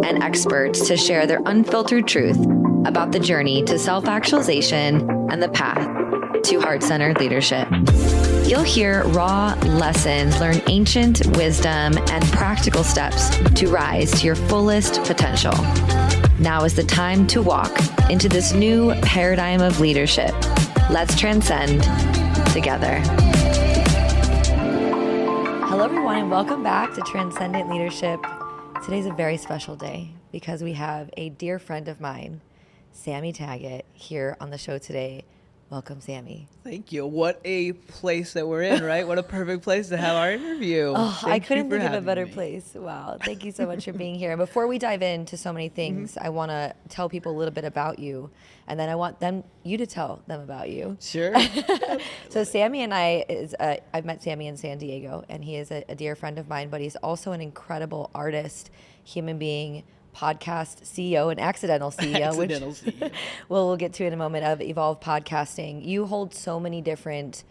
and experts to share their unfiltered truth about the journey to self-actualization and the path to heart-centered leadership. You'll hear raw lessons, learn ancient wisdom, and practical steps to rise to your fullest potential. Now is the time to walk into this new paradigm of leadership. Let's transcend together. Hello, everyone, and welcome back to Transcendent Leadership. Today's a very special day because we have a dear friend of mine, Sammy Taggett, here on the show today. Welcome, Sammy. Thank you. What a place that we're in, right? What a perfect place to have our interview. I couldn't think of a better place. Wow. Thank you so much for being here. And before we dive into so many things, I want to tell people a little bit about you. And then I want you to tell them about you. Sure. So Sammy and I've met Sammy in San Diego, and he is a dear friend of mine, but he's also an incredible artist, human being, podcast CEO and accidental CEO, which we'll get to in a moment, of Evolve Podcasting. You hold so many different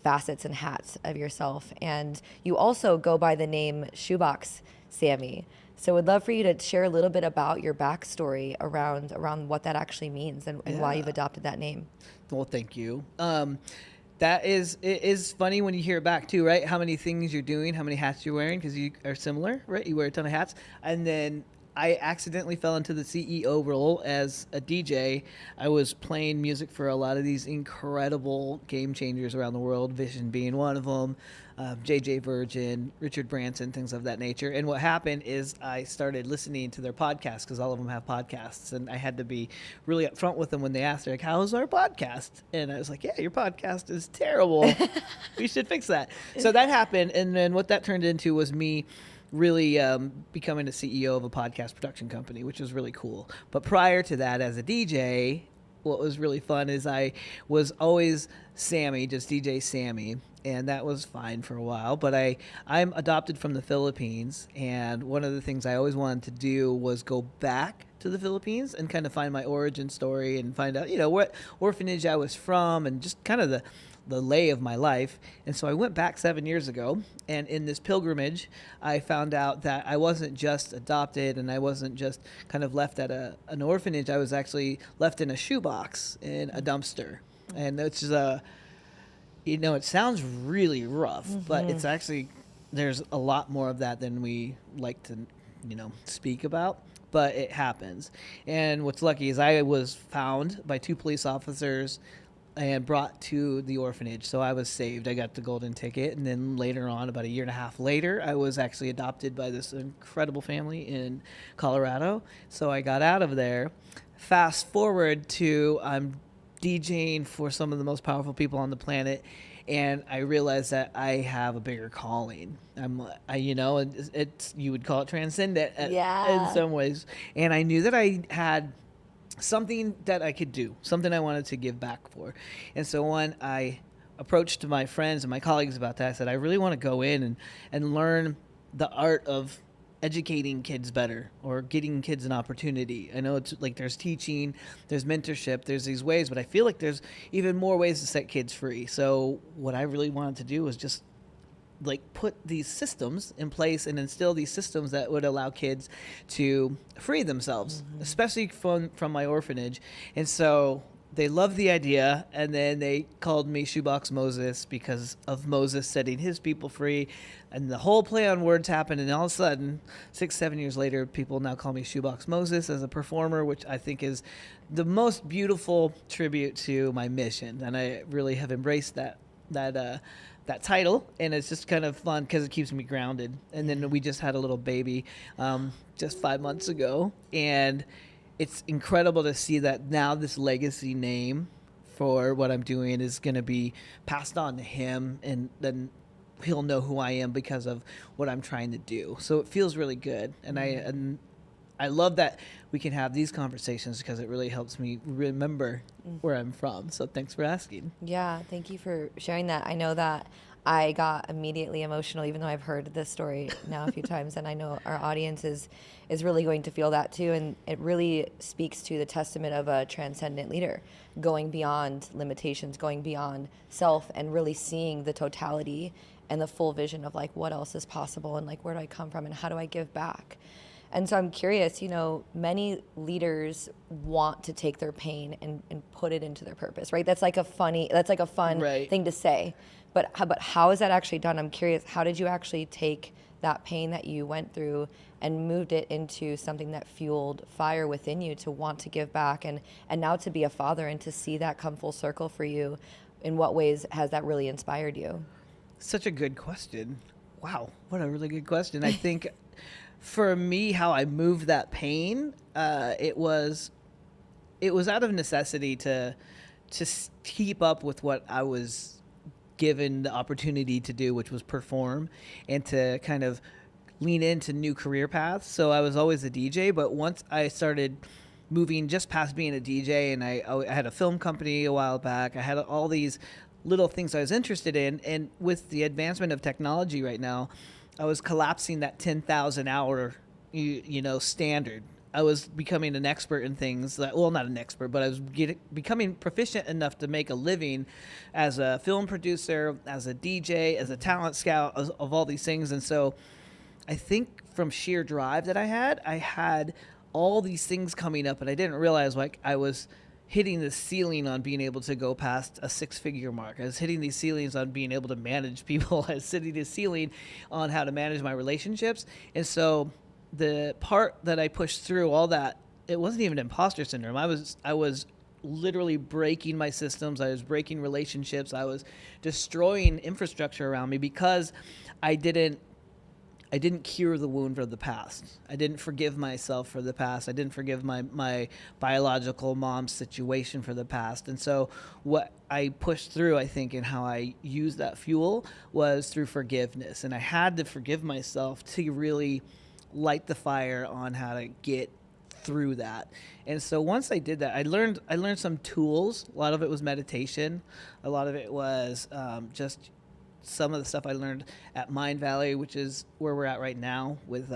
facets and hats of yourself, and you also go by the name Shoebox Sammy. So would love for you to share a little bit about your backstory around what that actually means and why you've adopted that name. Well, thank you. It is funny when you hear it back too, right? How many things you're doing, how many hats you're wearing, because you are similar, right? You wear a ton of hats. And then I accidentally fell into the CEO role as a DJ. I was playing music for a lot of these incredible game changers around the world, Vision being one of them, JJ Virgin, Richard Branson, things of that nature. And what happened is I started listening to their podcasts, because all of them have podcasts. And I had to be really upfront with them when they asked, they're like, how's our podcast? And I was like, yeah, your podcast is terrible. We should fix that. So that happened. And then what that turned into was me really becoming a CEO of a podcast production company, which was really cool. But prior to that, as a DJ, what was really fun is I was always Sammy, just DJ Sammy, and that was fine for a while. But I'm adopted from the Philippines, and one of the things I always wanted to do was go back to the Philippines and kind of find my origin story and find out, what orphanage I was from and just kind of the lay of my life. And so I went back 7 years ago, and in this pilgrimage, I found out that I wasn't just adopted and I wasn't just kind of left at an orphanage. I was actually left in a shoebox in a dumpster. And it's it sounds really rough, but it's actually, there's a lot more of that than we like to, speak about. But it happens. And what's lucky is I was found by 2 police officers and brought to the orphanage. So I was saved. I got the golden ticket. And then later on, about a year and a half later, I was actually adopted by this incredible family in Colorado. So I got out of there. Fast forward to I'm DJing for some of the most powerful people on the planet. And I realized that I have a bigger calling. It's you would call it transcendent in some ways. And I knew that I had something that I could do, something I wanted to give back for. And so when I approached my friends and my colleagues about that, I said, I really want to go in and learn the art of educating kids better or getting kids an opportunity. I know it's like there's teaching, there's mentorship, there's these ways, but I feel like there's even more ways to set kids free. So what I really wanted to do was just put these systems in place and instill these systems that would allow kids to free themselves, especially from my orphanage. And so they loved the idea, and then they called me Shoebox Moses because of Moses setting his people free. And the whole play on words happened, and all of a sudden, 6-7 years later, people now call me Shoebox Moses as a performer, which I think is the most beautiful tribute to my mission. And I really have embraced that title, and it's just kind of fun because it keeps me grounded. And then we just had a little baby just 5 months ago, and it's incredible to see that now this legacy name for what I'm doing is going to be passed on to him, and then he'll know who I am because of what I'm trying to do. So it feels really good, and I love that we can have these conversations because it really helps me remember where I'm from. So thanks for asking. Yeah, thank you for sharing that. I know that I got immediately emotional, even though I've heard this story now a few times, and I know our audience is really going to feel that too. And it really speaks to the testament of a transcendent leader, going beyond limitations, going beyond self, and really seeing the totality and the full vision of what else is possible, and where do I come from and how do I give back. And so I'm curious, many leaders want to take their pain and put it into their purpose, right? That's like a fun Right. thing to say. But how is that actually done? I'm curious, how did you actually take that pain that you went through and moved it into something that fueled fire within you to want to give back and now to be a father and to see that come full circle for you? In what ways has that really inspired you? Such a good question. Wow, what a really good question. I think for me, how I moved that pain, it was out of necessity to keep up with what I was given the opportunity to do, which was perform and to kind of lean into new career paths. So I was always a DJ, but once I started moving just past being a DJ, and I had a film company a while back, I had all these little things I was interested in, and with the advancement of technology right now, I was collapsing that 10,000 hour standard. I was becoming an expert in things that, well, not an expert, but I was becoming proficient enough to make a living as a film producer, as a DJ, as a talent scout, of all these things. And so I think from sheer drive that I had all these things coming up, and I didn't realize like I was hitting the ceiling on being able to go past a 6-figure mark. I was hitting these ceilings on being able to manage people. I was hitting the ceiling on how to manage my relationships. And so the part that I pushed through all that, it wasn't even imposter syndrome. I was literally breaking my systems. I was breaking relationships. I was destroying infrastructure around me because I didn't cure the wound of the past. I didn't forgive myself for the past. I didn't forgive my biological mom's situation for the past. And so what I pushed through, I think, and how I used that fuel was through forgiveness. And I had to forgive myself to really light the fire on how to get through that. And so once I did that, I learned some tools. A lot of it was meditation. A lot of it was just some of the stuff I learned at Mind Valley, which is where we're at right now with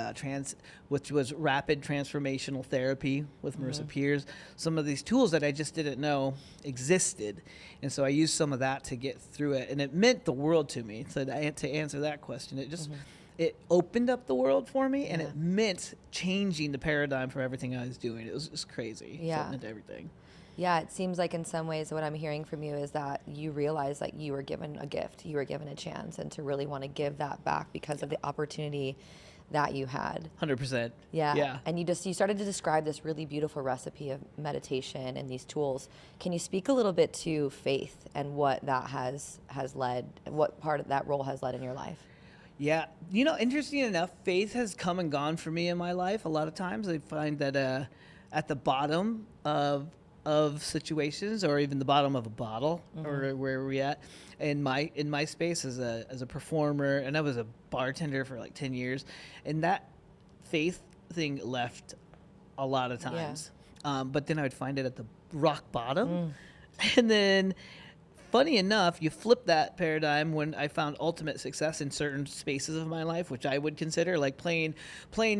which was rapid transformational therapy with Marissa Peers. Some of these tools that I just didn't know existed. And so I used some of that to get through it. And it meant the world to me. So to answer that question, it just, it opened up the world for me, and it meant changing the paradigm for everything I was doing. It was just crazy. Yeah. It meant everything. Yeah, it seems like in some ways what I'm hearing from you is that you realize that you were given a gift, you were given a chance, and to really want to give that back because of the opportunity that you had. 100%. Yeah. And you started to describe this really beautiful recipe of meditation and these tools. Can you speak a little bit to faith and what that has led, what part of that role has led in your life? Yeah. Interesting enough, faith has come and gone for me in my life. A lot of times I find that at the bottom of situations, or even the bottom of a bottle, or where we're at in my space as a performer, and I was a bartender for like 10 years, and that faith thing left a lot of times. But then I would find it at the rock bottom. And then funny enough, you flip that paradigm when I found ultimate success in certain spaces of my life, which I would consider like playing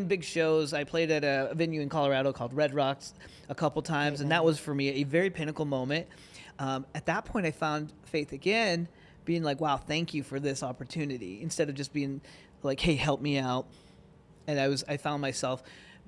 big shows. I played at a venue in Colorado called Red Rocks a couple times, and that was for me a very pinnacle moment. At that point, I found faith again, being like, wow, thank you for this opportunity, instead of just being like, hey, help me out. And I found myself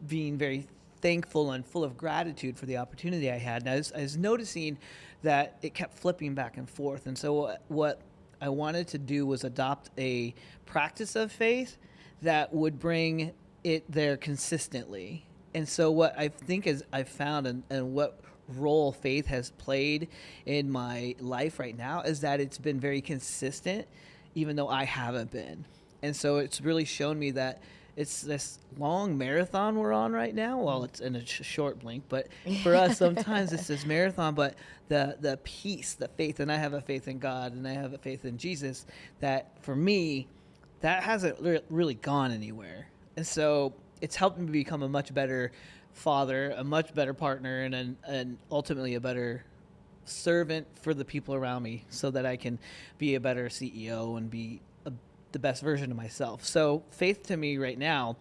being very thankful and full of gratitude for the opportunity I had. And I was noticing that it kept flipping back and forth. And so what I wanted to do was adopt a practice of faith that would bring it there consistently. And so what I think is I've found and what role faith has played in my life right now is that it's been very consistent, even though I haven't been. And so it's really shown me that it's this long marathon we're on right now. Well, it's in a short blink, but for us, sometimes it's this marathon. But the peace, the faith, and I have a faith in God, and I have a faith in Jesus, that for me, that hasn't really gone anywhere. And so it's helped me become a much better father, a much better partner, and ultimately a better servant for the people around me, so that I can be a better CEO and be the best version of myself. So faith to me right now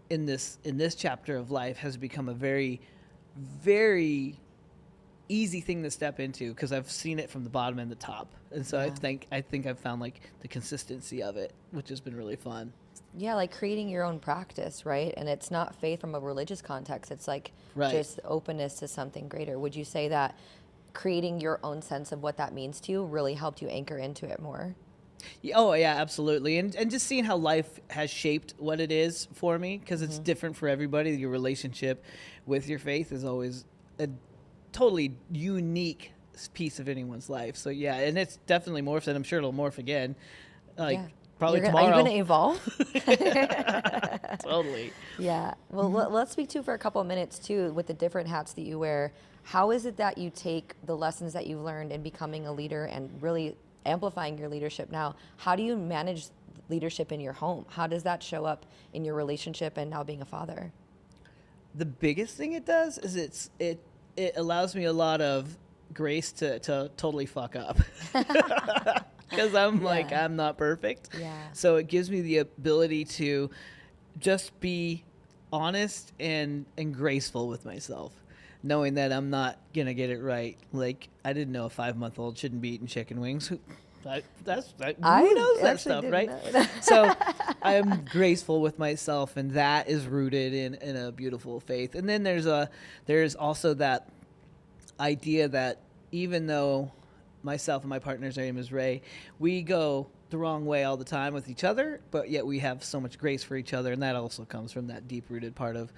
in this chapter of life has become a very, very easy thing to step into, because I've seen it from the bottom and the top. And so I think I've found like the consistency of it, which has been really fun. Yeah, like creating your own practice, right? And it's not faith from a religious context. It's like Right. just openness to something greater. Would you say that creating your own sense of what that means to you really helped you anchor into it more? Oh yeah, absolutely. And just seeing how life has shaped what it is for me, because it's different for everybody. Your relationship with your faith is always a totally unique piece of anyone's life. So yeah, and it's definitely morphed, and I'm sure it'll morph again. Like Yeah. probably Are you tomorrow. going to evolve? Totally. Yeah. Well, let's speak to for a couple of minutes too with the different hats that you wear. How is it that you take the lessons that you've learned in becoming a leader and really amplifying your leadership now? How do you manage leadership in your home? How does that show up in your relationship and now being a father? The biggest thing it does is it allows me a lot of grace to totally fuck up. Because I'm like, I'm not perfect. Yeah. So it gives me the ability to just be honest and graceful with myself, knowing that I'm not going to get it right. Like, I didn't know a 5-month-old shouldn't be eating chicken wings. Who knows that stuff, right? So I'm graceful with myself, and that is rooted in a beautiful faith. And then there's also that idea that even though myself and my partner's name is Ray, we go the wrong way all the time with each other, but yet we have so much grace for each other, and that also comes from that deep-rooted part of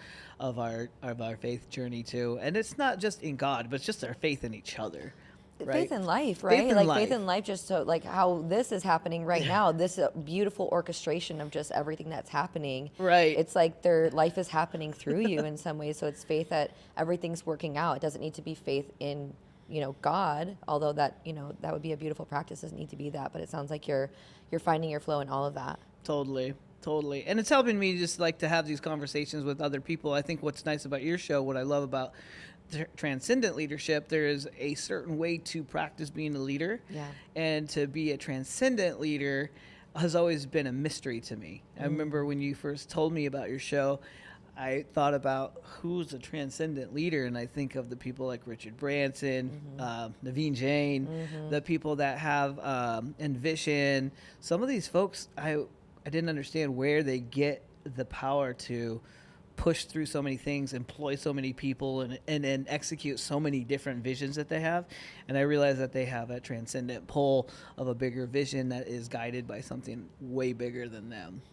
our faith journey too. And it's not just in God, but it's just our faith in each other. Right? Faith in life, right? Faith in like life. faith in life, just so like how this is happening right now, this beautiful orchestration of just everything that's happening. Right. It's like their life is happening through you in some ways. So it's faith that everything's working out. It doesn't need to be faith in, God, although that, that would be a beautiful practice. It doesn't need to be that, but it sounds like you're finding your flow in all of that. Totally. And it's helping me just like to have these conversations with other people. I think what's nice about your show, what I love about Transcendent Leadership, there is a certain way to practice being a leader. Yeah. And to be a transcendent leader has always been a mystery to me. I remember when you first told me about your show, I thought about who's a transcendent leader, and I think of the people like Richard Branson, Naveen Jain, the people that have Envision. Some of these folks, I didn't understand where they get the power to push through so many things, employ so many people, and execute so many different visions that they have. And I realized that they have a transcendent pull of a bigger vision that is guided by something way bigger than them.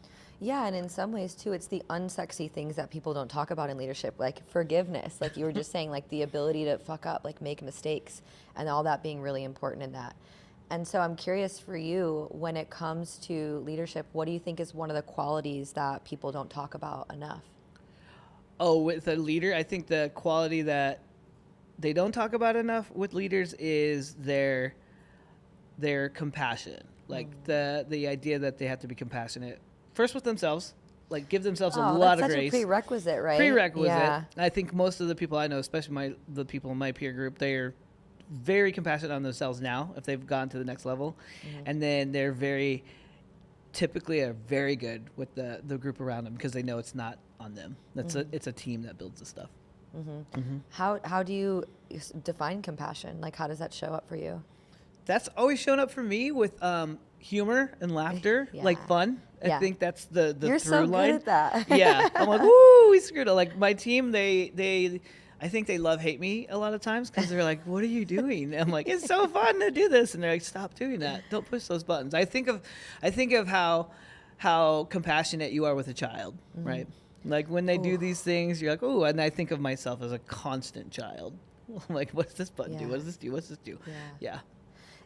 Yeah, and in some ways too, it's the unsexy things that people don't talk about in leadership, like forgiveness, like you were just saying, like the ability to fuck up, like make mistakes, and all that being really important in that. And so I'm curious for you, when it comes to leadership, what do you think is one of the qualities that people don't talk about enough? Oh, with a leader, I think the quality that they don't talk about enough with leaders is their compassion. Like the idea that they have to be compassionate first with themselves, like give themselves a lot of that's grace. such a prerequisite, right? Prerequisite. Yeah. I think most of the people I know, especially the people in my peer group, they are very compassionate on themselves now if they've gone to the next level. And then they're typically are very good with the group around them because they know it's not on them. It's a team that builds the stuff. How do you define compassion? Like, how does that show up for you? That's always shown up for me with humor and laughter, like fun. I think that's the You're through so line. good at that. Yeah, I'm like, woo, we screwed up. Like my team, I think they hate me a lot of times because they're like, what are you doing? And I'm like, it's so fun to do this. And they're like, stop doing that. Don't push those buttons. I think of how compassionate you are with a child, right? Like when they do these things, you're like, oh, and I think of myself as a constant child. I'm like, what's this button do? What does this do? What's this do? Yeah.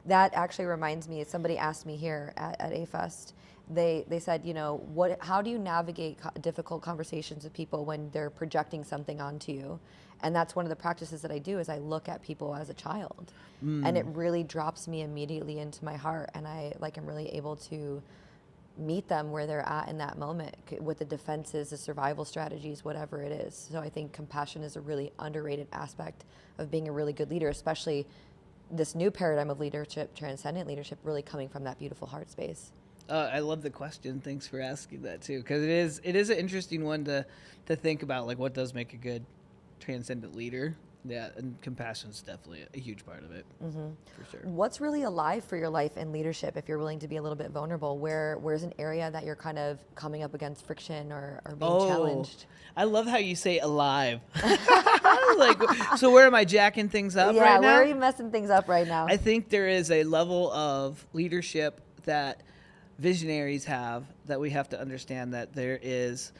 That actually reminds me, somebody asked me here at A-Fest, they said, how do you navigate difficult conversations with people when they're projecting something onto you? And that's one of the practices that I do is I look at people as a child. And it really drops me immediately into my heart. And I am really able to meet them where they're at in that moment with the defenses, the survival strategies, whatever it is. So I think compassion is a really underrated aspect of being a really good leader, especially this new paradigm of leadership, transcendent leadership, really coming from that beautiful heart space. I love the question. Thanks for asking that too, because it is an interesting one to think about. Like, what does make a good transcendent leader? Yeah, and compassion is definitely a huge part of it, for sure. What's really alive for your life in leadership? If you're willing to be a little bit vulnerable, where's an area that you're kind of coming up against friction or being challenged? I love how you say alive. Like, so where am I jacking things up Yeah, right now? where are you messing things up right now? I think there is a level of leadership that visionaries have that we have to understand, that there is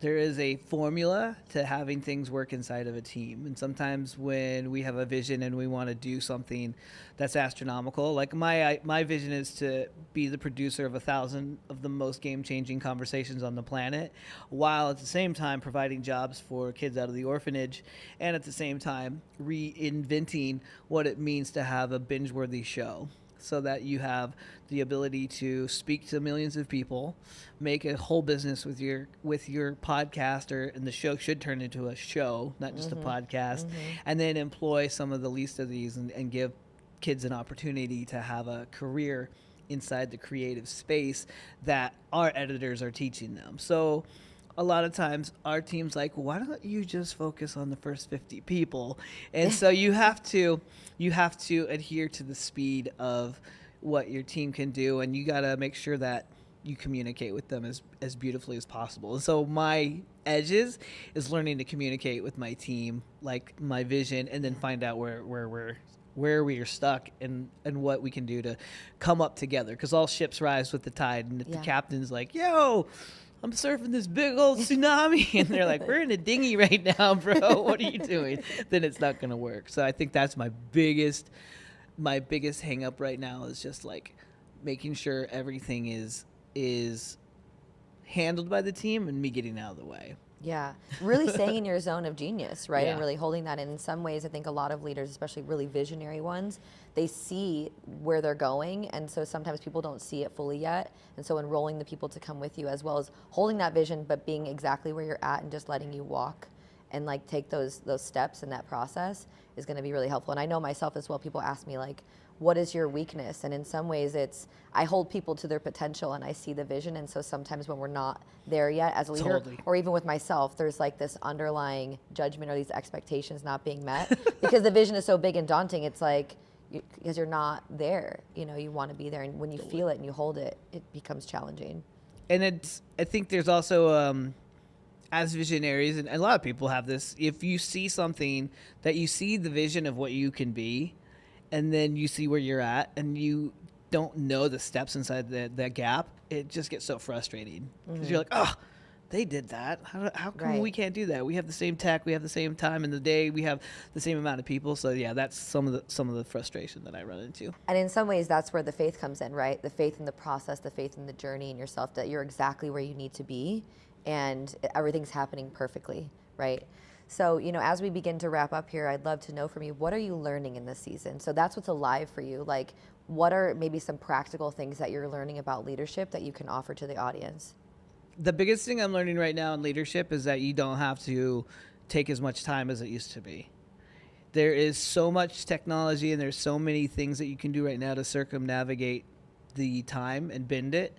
a formula to having things work inside of a team. And sometimes when we have a vision and we want to do something that's astronomical, like my vision is to be the producer of 1,000 of the most game-changing conversations on the planet, while at the same time providing jobs for kids out of the orphanage, and at the same time reinventing what it means to have a binge-worthy show, so that you have the ability to speak to millions of people, make a whole business with your podcast, and the show should turn into a show, not just a podcast, and then employ some of the least of these and give kids an opportunity to have a career inside the creative space that our editors are teaching them. So a lot of times our team's like, why don't you just focus on the first 50 people? And so you have to adhere to the speed of what your team can do, and you got to make sure that you communicate with them as beautifully as possible. And so my edges is learning to communicate with my team, like my vision, and then find out where we are stuck and what we can do to come up together, because all ships rise with the tide. And if the captain's like, yo, I'm surfing this big old tsunami, and they're like, we're in a dinghy right now, bro, what are you doing? Then it's not going to work. So I think that's my biggest hang up right now, is just like making sure everything is handled by the team and me getting out of the way. Yeah, really staying in your zone of genius, right? Yeah. And really holding that in some ways. I think a lot of leaders, especially really visionary ones, they see where they're going. And so sometimes people don't see it fully yet. And so enrolling the people to come with you, as well as holding that vision, but being exactly where you're at and just letting you walk and like take those steps in that process is going to be really helpful. And I know myself as well, people ask me like, what is your weakness? And in some ways I hold people to their potential and I see the vision. And so sometimes when we're not there yet as a leader, or even with myself, there's like this underlying judgment or these expectations not being met because the vision is so big and daunting. It's like, because you're not there, you want to be there. And when you feel it and you hold it, it becomes challenging. And I think there's also, as visionaries, and a lot of people have this, if you see something that you see the vision of what you can be, and then you see where you're at and you don't know the steps inside that gap, it just gets so frustrating, because you're like, oh, they did that. How come we can't do that? We have the same tech, we have the same time in the day, we have the same amount of people. So yeah, that's some of the frustration that I run into. And in some ways, that's where the faith comes in, right? The faith in the process, the faith in the journey, in yourself, that you're exactly where you need to be and everything's happening perfectly, right? So, as we begin to wrap up here, I'd love to know from you, what are you learning in this season? So that's what's alive for you. Like, what are maybe some practical things that you're learning about leadership that you can offer to the audience? The biggest thing I'm learning right now in leadership is that you don't have to take as much time as it used to be. There is so much technology and there's so many things that you can do right now to circumnavigate the time and bend it.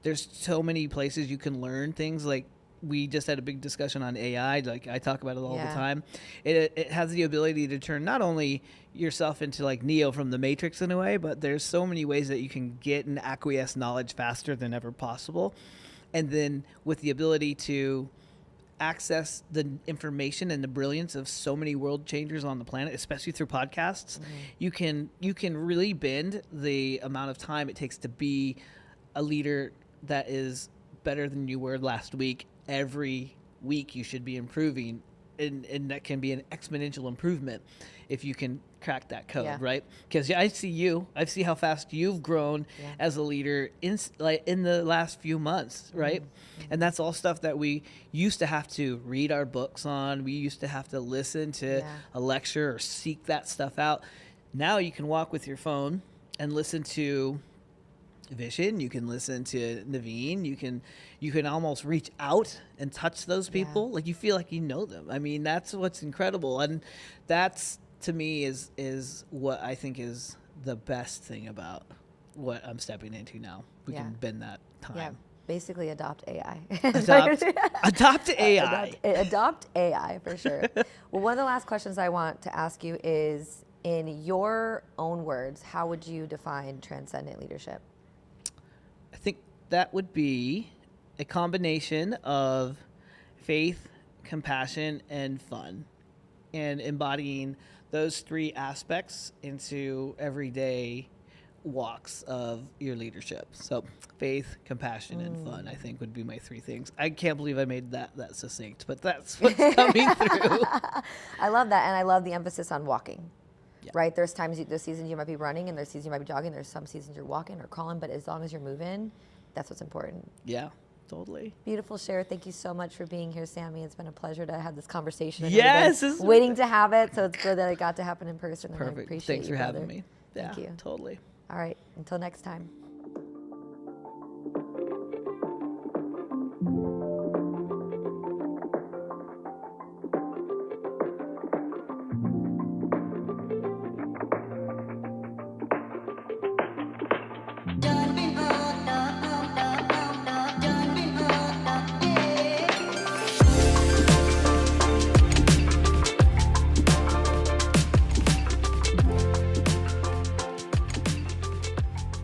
There's so many places you can learn things. Like, we just had a big discussion on AI. Like, I talk about it all the time. It has the ability to turn not only yourself into like Neo from the Matrix in a way, but there's so many ways that you can get and acquiesce knowledge faster than ever possible. And then with the ability to access the information and the brilliance of so many world changers on the planet, especially through podcasts, you can really bend the amount of time it takes to be a leader that is better than you were last week. Every week you should be improving, and that can be an exponential improvement if you can crack that code, right? Because I see how fast you've grown as a leader in the last few months, right? And that's all stuff that we used to have to read our books on. We used to have to listen to a lecture or seek that stuff out. Now you can walk with your phone and listen to Vision, you can listen to Naveen, you can almost reach out and touch those people. Like, you feel like you know them. I mean, that's what's incredible. And that's, to me, is what I think is the best thing about what I'm stepping into now. We can bend that time. basically adopt AI. Adopt AI. Adopt AI for sure. Well, one of the last questions I want to ask you is, in your own words, how would you define transcendent leadership? I think that would be a combination of faith, compassion, and fun, and embodying those three aspects into everyday walks of your leadership. So faith, compassion, and fun, I think, would be my three things. I can't believe I made that succinct, but that's what's coming through. I love that, and I love the emphasis on walking. Yeah. Right? There's seasons you might be running, and there's seasons you might be jogging. There's some seasons you're walking or crawling, but as long as you're moving, that's what's important. Yeah, totally. Beautiful share. Thank you so much for being here, Sammy. It's been a pleasure to have this conversation. Yes, I've been waiting to have it, so it's good that it got to happen in person. Perfect. And I appreciate Thanks you, for having brother. me. Yeah, Thank you. Totally. All right. Until next time.